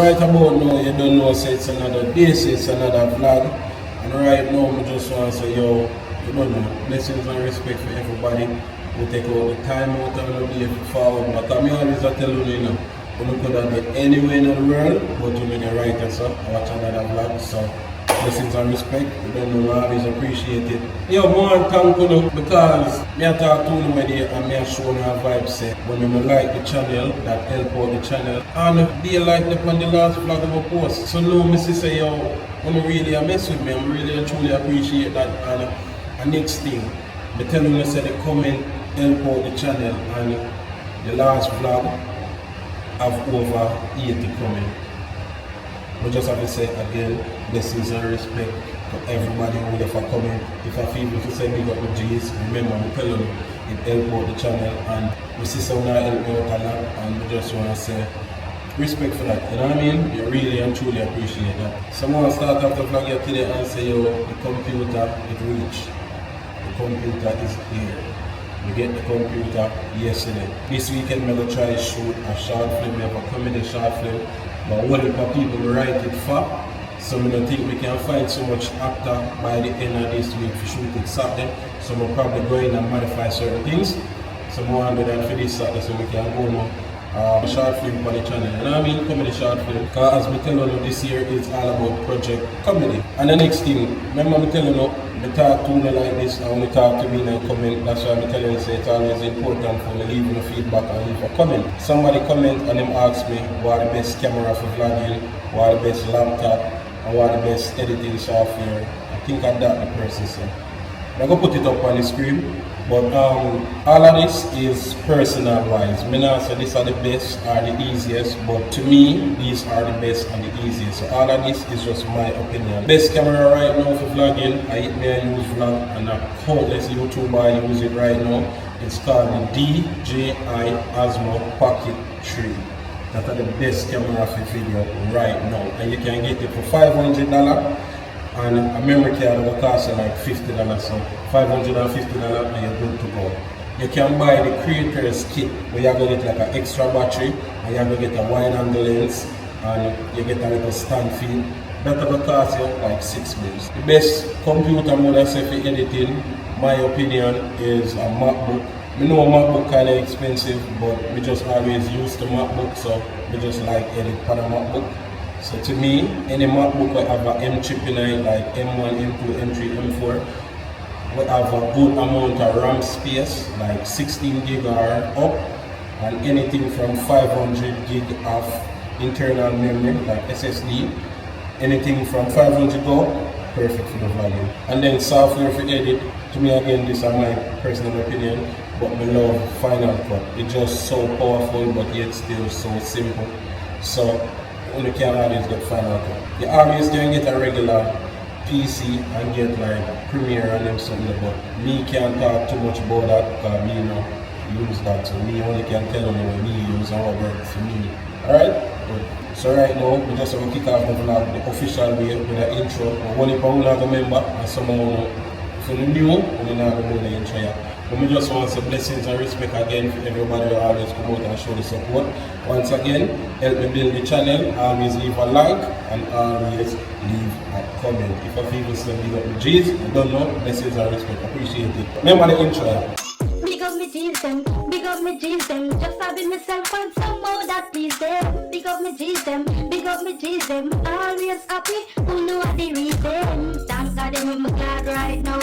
right about now, you don't know, say it's another day, say it's another vlog. And right now, I just want to say, yo, you don't know, blessings and respect for everybody who take out the time out of the day forward. But I'm always telling you, know, you could have been anywhere in the world, but you make a writer, so I watch another vlog. So blessings and respect, you don't know, I always appreciate it. Yo, more thank you because I talk to you there and I show my vibe say when you like the channel, that help out the channel. And they like the on the last vlog of a post. So now I say, yo, when you really mess with me, I really truly appreciate that. And next thing, I tell you, say the comment help out the channel, and the last vlog have over 80 comments. I just have to say again, blessings and respect to everybody who left a comment. If I feel to say big up with G's, remember I'm telling you, it help out the channel, and we see someone help me out a lot, and we just want to say respect for that, you know what I mean? You really and truly appreciate that. Someone start off the vlog here today and say, yo, the computer, it reached. The computer is here. We get the computer yesterday. This weekend we're going to try to shoot a short film. We have a comedy short film. But what if people write it for? So I don't think we can find so much actor by the end of this week to shoot it Saturday. So we'll probably go in and modify certain things. So we want to do that for this Saturday so we can go now. Short film on the channel, you know what I mean? Comedy short film. Because as we tell you, this year is all about project comedy. And the next thing, remember me telling you, I talk to you like this, and when you talk to me in a comment, that's why I'm telling you, say it's always important for me leaving the feedback and leave a comment. Somebody comment and them ask me what the best camera for vlogging, what the best laptop, and what the best editing software. I think of that the person said. I'm going to put it up on the screen. But all of this is personal wise. I not say these are the best or the easiest, but to me, these are the best and the easiest. So all of this is just my opinion. Best camera right now for vlogging, I use vlog, and a countless YouTuber use it right now. It's called the DJI Osmo Pocket 3. That are the best camera for video right now. And you can get it for $500. And a memory card will cost you like $50, so $550 and you're good to go. You can buy the creator's kit where you're going to get like an extra battery, and you're going to get a wide angle lens, and you get a little stand feed. That will cost you like $6. The best computer mode I say for editing, my opinion, is a MacBook. I know a MacBook kind of expensive, but we just always use the MacBook, so we just like edit on a MacBook. So to me, any MacBook will have an M chip in it, like M1, M2, M3, M4. We have a good amount of RAM space, like 16 gig or up, and anything from 500 gig of internal memory, like SSD. Anything from 500 go, perfect for the volume. And then software for edit, to me again, this is my personal opinion, but I love Final Cut. It's just so powerful, but yet still so simple. So you can always get Final Cut. You always can get a regular PC and get like Premiere and them something, but me can't talk too much about that because me not use that. So me only can tell you what me use and what works for me. Alright? So right now, we just want to kick off the vlog the official way with the intro. One if I will not remember, and someone if you're new, we not going to do the intro yet. But we just want to say blessings and respect again for everybody who always come out and show the support. Once again, help me build the channel. Always leave a like and always leave a comment. If I feel still big up with G's, I don't know, blessings and respect. Appreciate it. Remember the intro. Big up me G's them, big up me G's them. Just having myself and some more that please them. Big up me G's them, big up me G's them. Always happy, who know what the reason. Thank God they make me glad right now.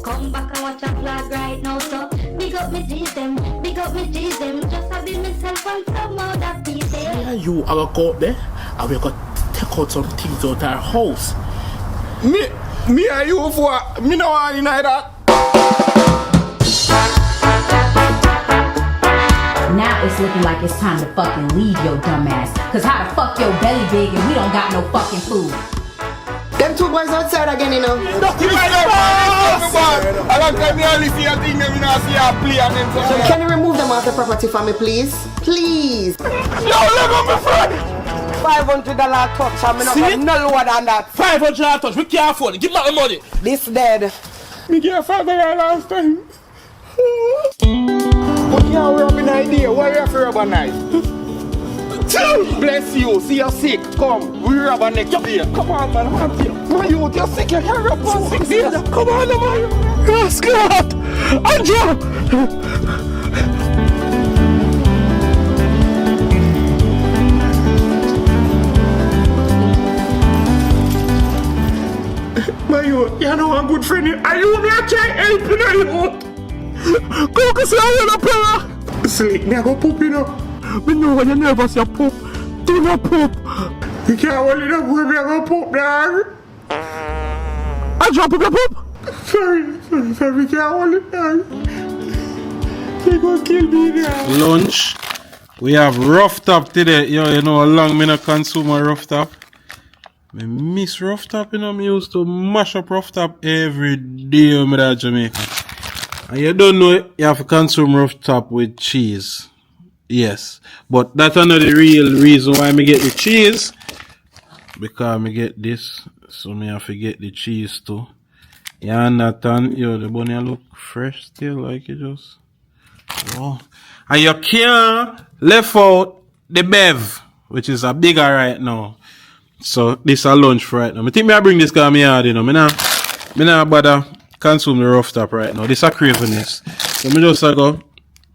Come back and watch a vlog right now. So big up me G's them, big up me G's them. Just having myself and some more that please them. Yeah, you are go up there and we're gonna take out some things out our house. Me and you for me no want deny that. Now it's looking like it's time to fucking leave your dumb ass. Cause how the fuck your belly big and we don't got no fucking food? Them two boys outside again, you know. Can you remove them off the property for me, please? Please. Yo, look at my friend. $500 touch, I'm not going no lower than that. $500 touch, we can't afford it. Give me the money. This dead. Me get $500 last time. But you have an idea, what are you afraid of a knife? Bless you. See you're sick. Come. We rob a next day. Come on, man. I'm here. My youth, you're sick. You can't rob for 6 days. Come on, man. Yes, God. Andrew. My youth, you know I'm good friend. Are you me a try helping you? Go to see how you play. Sleep, me I go poop, you know. Me know when you're nervous, you poop. Do not poop. You can't hold it up with me, I go poop, dog. I drop your poop. Sorry, we can't hold it, dog. They gonna kill me now. Lunch. We have rough top today. Yo, you know how long me not consume a rough top? I miss rough top, you know. Me used to mash up rough top every day when I Jamaica. And you don't know you have to consume rough top with cheese. Yes. But that's another real reason why me get the cheese. Because me get this. So me have to get the cheese too. Yeah, Nathan, yo, the bunny look fresh still, like it just. Oh. And you can't left out the bev, which is a bigger right now. So this is a lunch for right now. I think I bring this because I'm hard, you know. I not bother consume the rough top right now. This is a cravenness. So I just go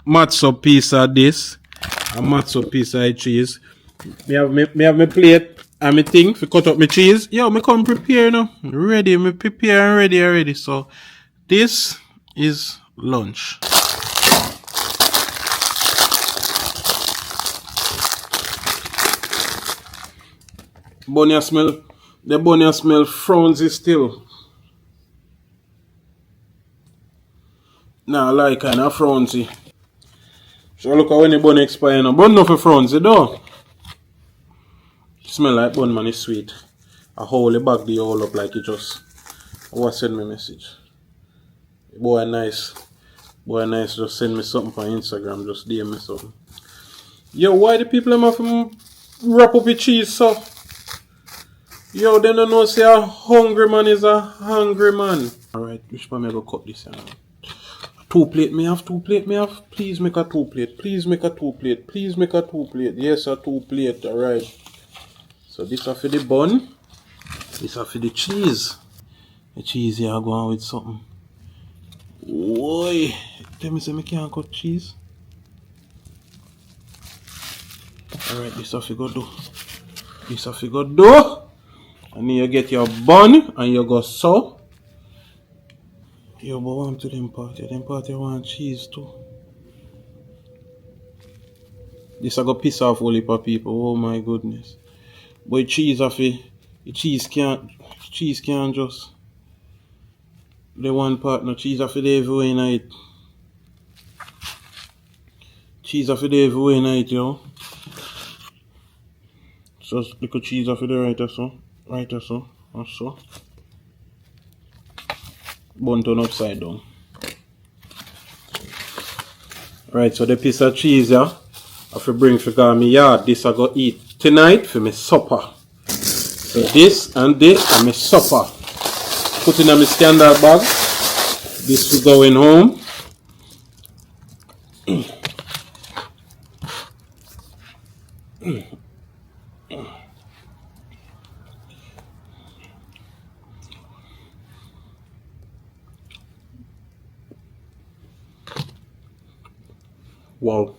match up piece of this and match up piece of cheese. Me have my plate and my thing to cut up my cheese. Yo, me come prepare now. Ready, me prepare and ready already. So this is lunch. Bunny smell, the bunny smell frownsy still. Nah, I like kind of frownsy. So look at when the bunny expire now. Bun no for frownsy though. Smell like bun, man, it's sweet. I hold it back the whole up like it just. What send me message? Boy nice. Boy nice, just send me something on Instagram, just DM me something. Yo, why the people have to wrap up with cheese so? Yo, they don't know say a hungry man is a hungry man. Alright, which one I go cut this out? 2 plate, me have 2 plate, me have. Please make a 2 plate. Please make a 2 plate. Please make a 2 plate. Yes, a 2 plate. Alright. So this is for the bun. This is for the cheese. The cheese here go on with something. Oi. Tell me say me can't cut cheese. Alright, this is for go do. This is for go do. And then you get your bun and you go so. Yo, but want to them party. Them party want cheese too. This I go piss off all heap of people. Oh my goodness. But cheese cheese can't just the one partner. Cheese off the everywhere night. Cheese off the everywhere night, yo. Just little cheese off the right or so. Right or so. Or so. Bun turn upside down. Right, so the piece of cheese here, I have to bring for me yard. This I go eat tonight for my supper. So this and this are my supper. Put in a my standard bag. This is going home. Wow.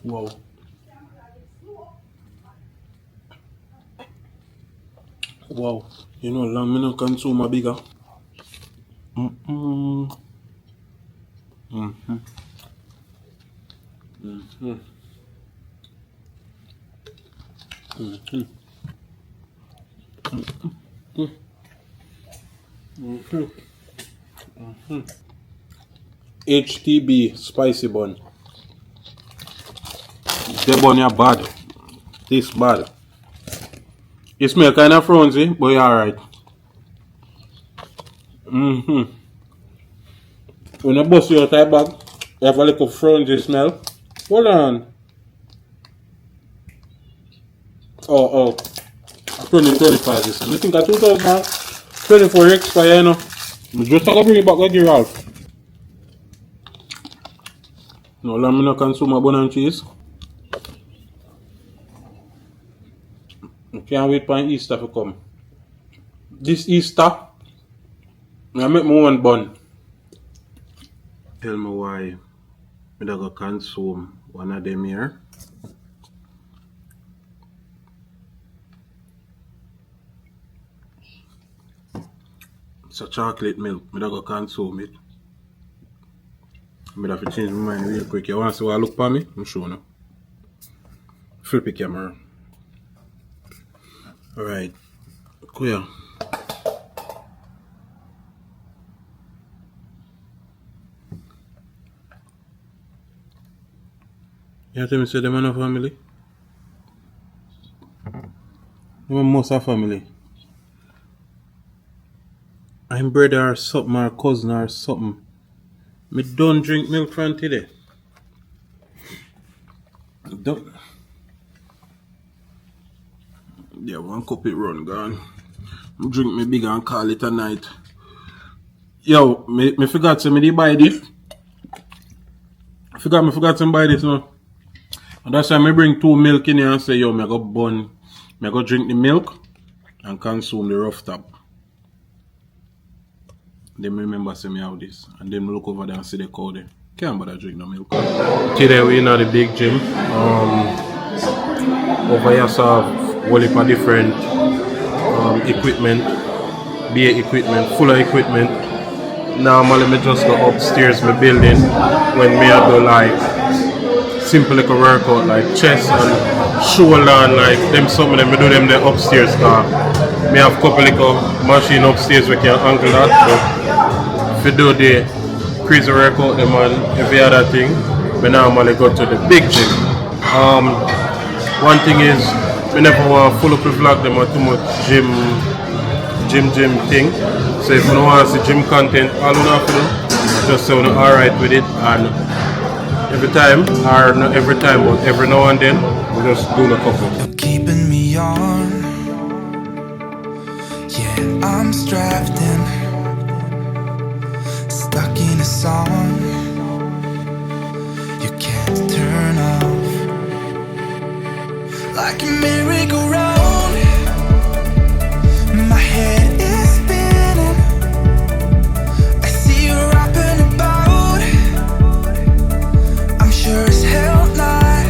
Wow. Wow. You know, long me no consume a bigger. HTB spicy bun. The bun is bad. This bad. It smells kind of frownsy, but it's alright. When you bust your type bag, you have a little frownsy smell. Hold on. Oh. 2025 this. I think I 2024 expire, you know. We just have to bring it back like the Ralph. No, let me not consume a bun and cheese. I can't wait for Easter to come. This Easter, I make my one bun. Tell me why I don't go consume one of them here. It's a chocolate milk. I don't go consume it. I have to change my mind real quick. You want to see what I look for me? I'm sure now. Flip the camera. Alright. Clear. You tell me say them are no family? Them must have family. I'm brother or something or cousin or something. Me don't drink milk from today. Don't. Yeah, one cup it run gone. Drink me big and call it a night. Yo, me forgot to me buy this. Forgot to buy this now. And that's why I bring 2 milk in here and say, yo, me go bun, me go drink the milk and consume the rough top. Then remember say me have this. And then look over there and see the cow there. Can't bother drink no milk. Today we in the big gym. Over here so have whole heap of different equipment. BA equipment, full of equipment. Normally me just go upstairs my building when me have to like simple like a workout like chest and shoulder and like them something that me do them there upstairs car. Me have couple like machine upstairs we can angle that, but if you do the crazy workout them and every other thing, we normally go to the big gym. One thing is we never want to full up the vlog them or too much gym thing. So if you don't want to see gym content, all you have to do just say you're alright with it, and every time, or not every time, but every now and then, we just do a couple. Keeping me on, yeah, I'm strapped in, stuck in a song you can't turn off, like a merry-go-round. My head is spinning, I see you rapping about, I'm sure as hell not.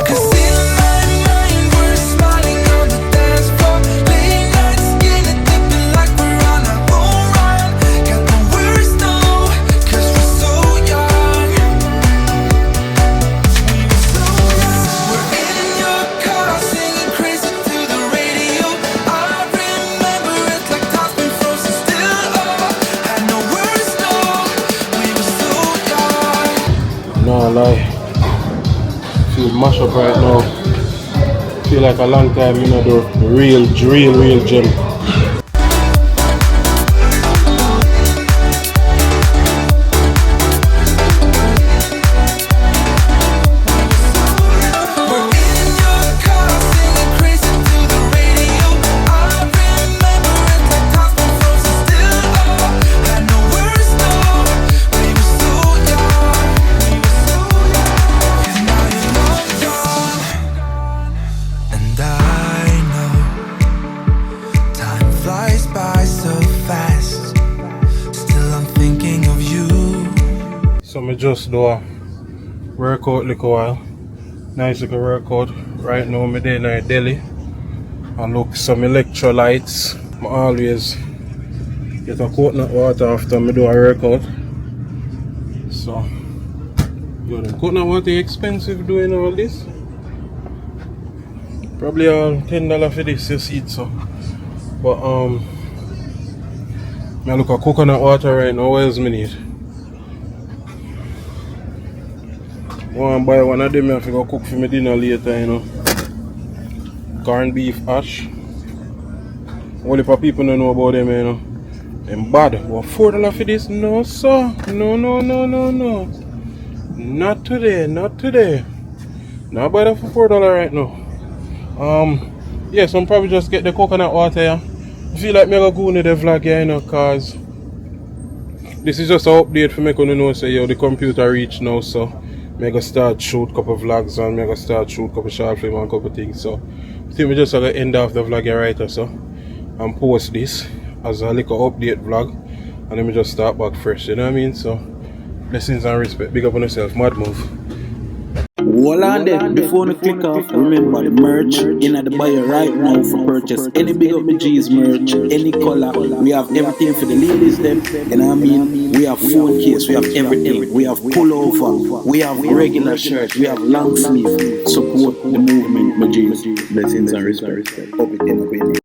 Cause in my mind we're smiling on the dance floor, late night skin and dipping like we're on our own run. Got the worst though, cause we're so young. We were so young. We're in your car singing crazy to the radio. I remember it like time's been frozen still. Oh, had no words though, we were so young. No lie. Feel mash up right now. Feel like a long time you know the real gym. We're in your car singing crazy to the radio. I remember it like time's been frozen still. Oh, had no words though, we were so young. And now you're long gone, and I know time flies by so fast. Still I'm thinking of you. So me just do a workout like a while. Nice little workout. Right now me there in a deli. I look some electrolytes. I always get a coconut water after me do a workout. So yo, the coconut water expensive doing all this. Probably all $10 for this you see it so. But me look at coconut water right now. What else me need? I want to buy one of them. I have to go cook for my dinner later, you know. Corned beef hash. Only for people don't know about them, you know. Them bad. What, $4 for this? No, sir. No. Not today. Not buy that for $4 right now. Yes, I'm probably just get the coconut water, yeah. I feel like me go into the vlog here, you know, cause this is just an update for me to know say yo the computer reach now, so I'm gonna start shoot couple vlogs and I'm gonna start shoot couple short film and couple things. So I think we just gonna end off the vlog here right so and post this as a little update vlog and then we just start back fresh, you know what I mean? So blessings and respect, big up on yourself, mad move. Hold on then, before you click off, remember the merch in the bio right now for purchase. Any Big Up My G's merch, any color, we have everything for the ladies them, you know what I mean? We have phone case, we have everything, we have pullover, we have regular shirts, we have long sleeve. Support the movement, my G's. Blessings and respect. Hope it end up in